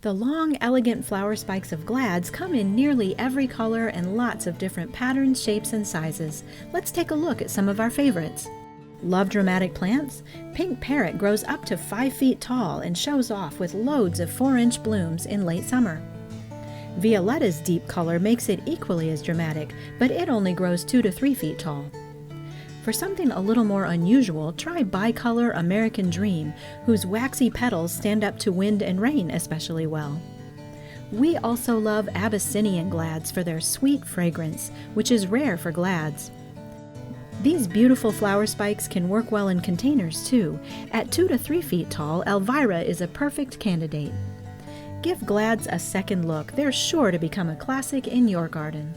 The long, elegant flower spikes of glads come in nearly every color and lots of different patterns, shapes, and sizes. Let's take a look at some of our favorites. Love dramatic plants? Pink parrot grows up to 5 feet tall and shows off with loads of 4-inch blooms in late summer. Violetta's deep color makes it equally as dramatic, but it only grows 2 to 3 feet tall. For something a little more unusual, try bicolor American Dream, whose waxy petals stand up to wind and rain especially well. We also love Abyssinian glads for their sweet fragrance, which is rare for glads. These beautiful flower spikes can work well in containers too. At 2 to 3 feet tall, Elvira is a perfect candidate. Give glads a second look. They're sure to become a classic in your garden.